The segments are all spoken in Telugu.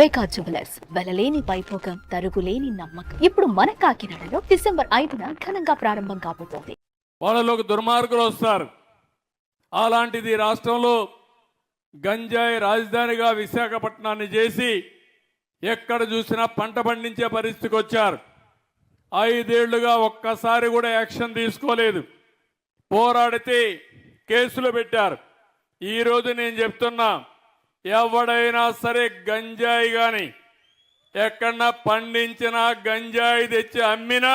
వైకా జ్యువెలర్స్ వెలలేని వైభోగం తరుగులేని నమ్మకం. ఇప్పుడు మన కాకినాడలో డిసెంబర్ 5న ఘనంగా ప్రారంభం కాబోతోంది. వాళ్ళలోకి దుర్మార్గులు వస్తారు. అలాంటిది రాష్ట్రంలో గంజాయి రాజధానిగా విశాఖపట్నాన్ని చేసి ఎక్కడ చూసినా పంట పండించే పరిస్థితికి వచ్చారు. 5 ఏళ్లుగా ఒక్కసారి కూడా యాక్షన్ తీసుకోలేదు. పోరాడితే కేసులు పెట్టారు. ఈరోజు నేను చెప్తున్నా, ఎవడైనా సరే గంజాయి కానీ ఎక్కడన్నా పండించినా గంజాయి తెచ్చి అమ్మినా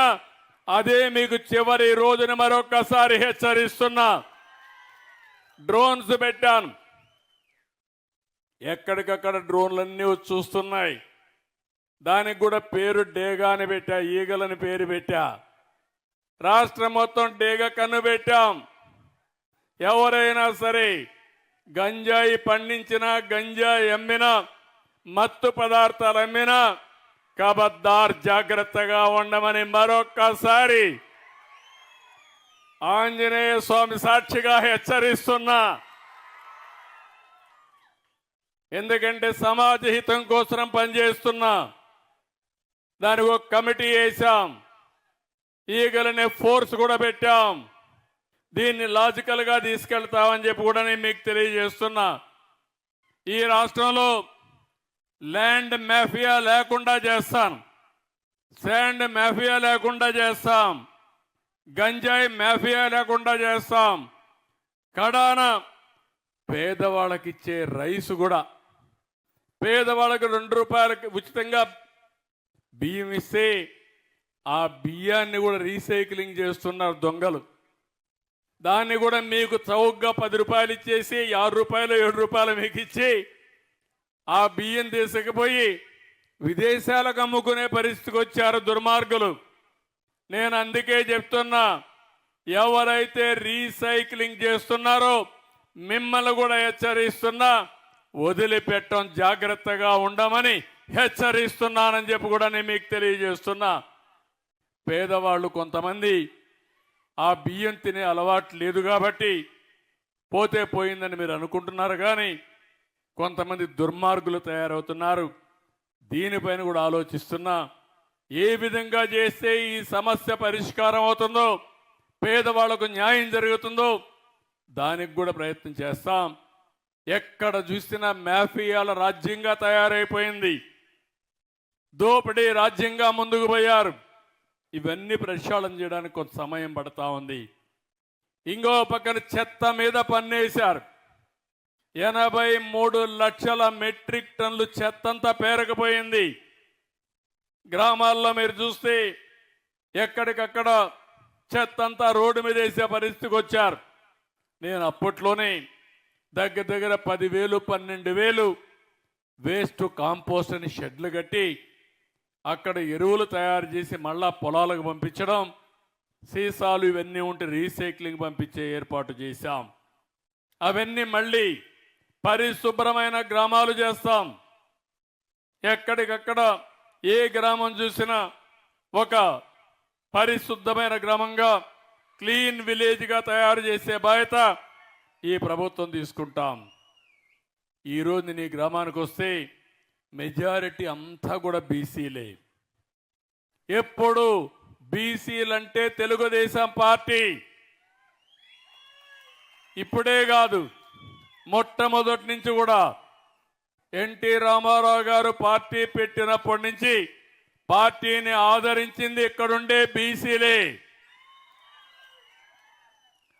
అదే మీకు చివరి రోజున మరొకసారి హెచ్చరిస్తున్నా. డ్రోన్స్ పెట్టాను, ఎక్కడికక్కడ డ్రోన్లన్నీ వచ్చి చూస్తున్నాయి. దానికి కూడా పేరు డేగా అని పెట్టా, ఈగలని పేరు పెట్టా. రాష్ట్రం మొత్తం డేగ కన్ను పెట్టాం. ఎవరైనా సరే గంజాయి పండించినా గంజాయి అమ్మినా మత్తు పదార్థాలు అమ్మినా కబద్దార్ జాగ్రత్తగా ఉండమని మరొక్కసారి ఆంజనేయ స్వామి సాక్షిగా హెచ్చరిస్తున్నా. ఎందుకంటే సమాజ హితం కోసం పనిచేస్తున్నా. దానికి ఒక కమిటీ వేశాం, ఈగలనే ఫోర్స్ కూడా పెట్టాం. దీన్ని లాజికల్గా తీసుకెళ్తామని చెప్పి కూడా నేను మీకు తెలియజేస్తున్నా. ఈ రాష్ట్రంలో ల్యాండ్ మాఫియా లేకుండా చేస్తాను, శాండ్ మాఫియా లేకుండా చేస్తాం, గంజాయి మాఫియా లేకుండా చేస్తాం. కడాన పేదవాళ్ళకి ఇచ్చే రైసు కూడా, పేదవాళ్ళకి 2 రూపాయలకి ఉచితంగా బియ్యం ఇస్తే ఆ బియ్యాన్ని కూడా రీసైక్లింగ్ చేస్తున్నారు దొంగలు. దాన్ని కూడా మీకు చౌకగా 10 రూపాయలు ఇచ్చేసి 6 రూపాయలు 7 రూపాయలు మీకు ఇచ్చి ఆ బియ్యం తీసుకుపోయి విదేశాలకు అమ్ముకునే పరిస్థితికి వచ్చారు దుర్మార్గులు. నేను అందుకే చెప్తున్నా, ఎవరైతే రీసైక్లింగ్ చేస్తున్నారో మిమ్మల్ని కూడా హెచ్చరిస్తున్నా, వదిలిపెట్టం జాగ్రత్తగా ఉండమని హెచ్చరిస్తున్నానని చెప్పి కూడా నేను మీకు తెలియజేస్తున్నా. పేదవాళ్ళు కొంతమంది ఆ బియ్యం తినే అలవాటు లేదు కాబట్టి పోతే పోయిందని మీరు అనుకుంటున్నారు, కానీ కొంతమంది దుర్మార్గులు తయారవుతున్నారు. దీనిపైన కూడా ఆలోచిస్తున్నా. ఏ విధంగా చేస్తే ఈ సమస్య పరిష్కారం అవుతుందో, పేదవాళ్లకు న్యాయం జరుగుతుందో దానికి కూడా ప్రయత్నం చేస్తాం. ఎక్కడ చూసినా మాఫియాల రాజ్యంగా తయారైపోయింది, దోపిడీ రాజ్యంగా ముందుకు పోయారు. ఇవన్నీ ప్రక్షాళన చేయడానికి కొంత సమయం పడతా ఉంది. ఇంకో పక్కన చెత్త మీద పన్నేశారు. 83 లక్షల మెట్రిక్ టన్నులు చెత్తంతా పేరకపోయింది. గ్రామాల్లో మీరు చూస్తే ఎక్కడికక్కడ చెత్తంతా రోడ్డు మీద వేసే పరిస్థితికి వచ్చారు. నేను అప్పట్లోనే దగ్గర 10,000 12,000 వేస్ట్ కాంపోస్ట్ అని షెడ్లు కట్టి అక్కడ ఎరువులు తయారు చేసి మళ్ళా పొలాలకు పంపించడం, సీసాలు ఇవన్నీ ఉంటే రీసైక్లింగ్ పంపించే ఏర్పాటు చేశాం. అవన్నీ మళ్ళీ పరిశుభ్రమైన గ్రామాలు చేస్తాం. ఎక్కడికక్కడ ఏ గ్రామం చూసినా ఒక పరిశుద్ధమైన గ్రామంగా, క్లీన్ విలేజ్గా తయారు చేసే బాధ్యత ఈ ప్రభుత్వం తీసుకుంటాం. ఈరోజు నీ గ్రామానికి వస్తే మెజారిటీ అంతా కూడా బీసీలే. ఎప్పుడు బీసీలంటే తెలుగుదేశం పార్టీ. ఇప్పుడే కాదు, మొట్టమొదటి నుంచి కూడా ఎన్టీ రామారావు గారు పార్టీ పెట్టినప్పటి నుంచి పార్టీని ఆదరించింది ఇక్కడుండే బీసీలే.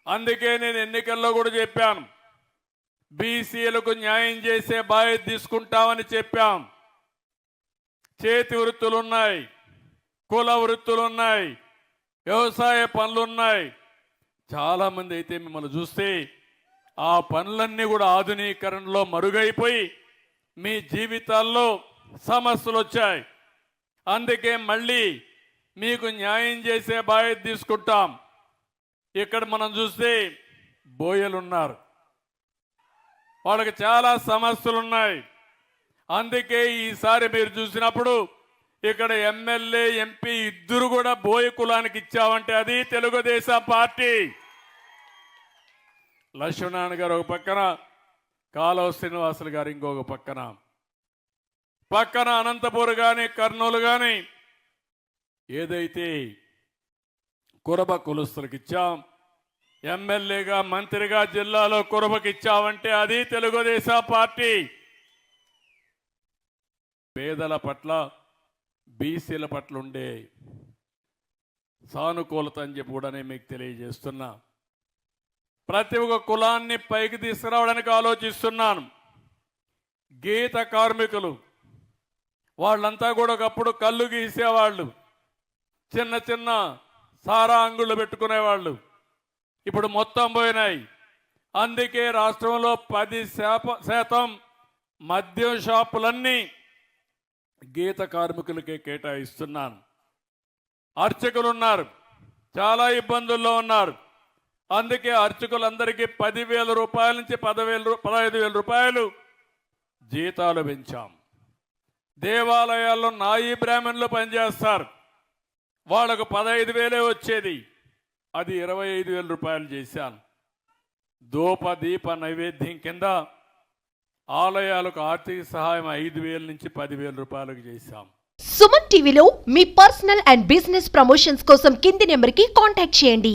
అందుకే నేను ఎన్నికల్లో కూడా చెప్పాను, బీసీలకు న్యాయం చేసే బాధ్యత తీసుకుంటామని చెప్పాం. చేతి వృత్తులున్నాయి, కుల వృత్తులున్నాయి, వ్యవసాయ పనులున్నాయి. చాలామంది అయితే మిమ్మల్ని చూస్తే ఆ పనులన్నీ కూడా ఆధునీకరణలో మరుగైపోయి మీ జీవితాల్లో సమస్యలు వచ్చాయి. అందుకే మళ్ళీ మీకు న్యాయం చేసే బాధ్యత తీసుకుంటాం. ఇక్కడ మనం చూస్తే బోయలున్నారు, వాళ్ళకి చాలా సమస్యలు ఉన్నాయి. అందుకే ఈసారి మీరు చూసినప్పుడు ఇక్కడ ఎమ్మెల్యే ఎంపీ ఇద్దరు కూడా బోయ కులానికి ఇచ్చామంటే అది తెలుగుదేశం పార్టీ. లక్ష్మణారాయణ గారు ఒక పక్కన, కాలువ శ్రీనివాసులు గారు ఇంకొక పక్కన. పక్కన అనంతపూర్ కానీ కర్నూలు కానీ ఏదైతే కురబ కులస్తులకు ఇచ్చాం, ఎమ్మెల్యేగా మంత్రిగా జిల్లాలో కురబకి ఇచ్చామంటే అది తెలుగుదేశం పార్టీ. పేదల పట్ల బీసీల పట్ల ఉండే సానుకూలత అని చెప్పి కూడా నేను మీకు తెలియజేస్తున్నా. ప్రతి ఒక్క కులాన్ని పైకి తీసుకురావడానికి ఆలోచిస్తున్నాను. గీత కార్మికులు వాళ్ళంతా కూడా ఒకప్పుడు కళ్ళు గీసేవాళ్ళు, చిన్న చిన్న సారా అంగుళ్ళు పెట్టుకునేవాళ్ళు. ఇప్పుడు మొత్తం పోయినాయి. అందుకే రాష్ట్రంలో 10% మద్యం షాపులన్నీ గీత కార్మికులకే కేటాయిస్తున్నాను. అర్చకులు ఉన్నారు, చాలా ఇబ్బందుల్లో ఉన్నారు. అందుకే అర్చకులందరికీ 10,000 రూపాయల నుంచి 15,000 రూపాయలు జీతాలు పెంచాం. దేవాలయాల్లో నాయి బ్రాహ్మణులు పనిచేస్తారు, వాళ్ళకు 15,000 వచ్చేది, అది 25,000 రూపాయలు చేశాను. ధూప దీప నైవేద్యం కింద ఆలయాలకు ఆర్థిక సహాయం 5,000 నుంచి 10,000 రూపాయలకు చేశాం. సుమన్ టీవీలో మీ పర్సనల్ అండ్ బిజినెస్ ప్రమోషన్స్ కోసం కింది నెంబర్కి కాంటాక్ట్ చేయండి.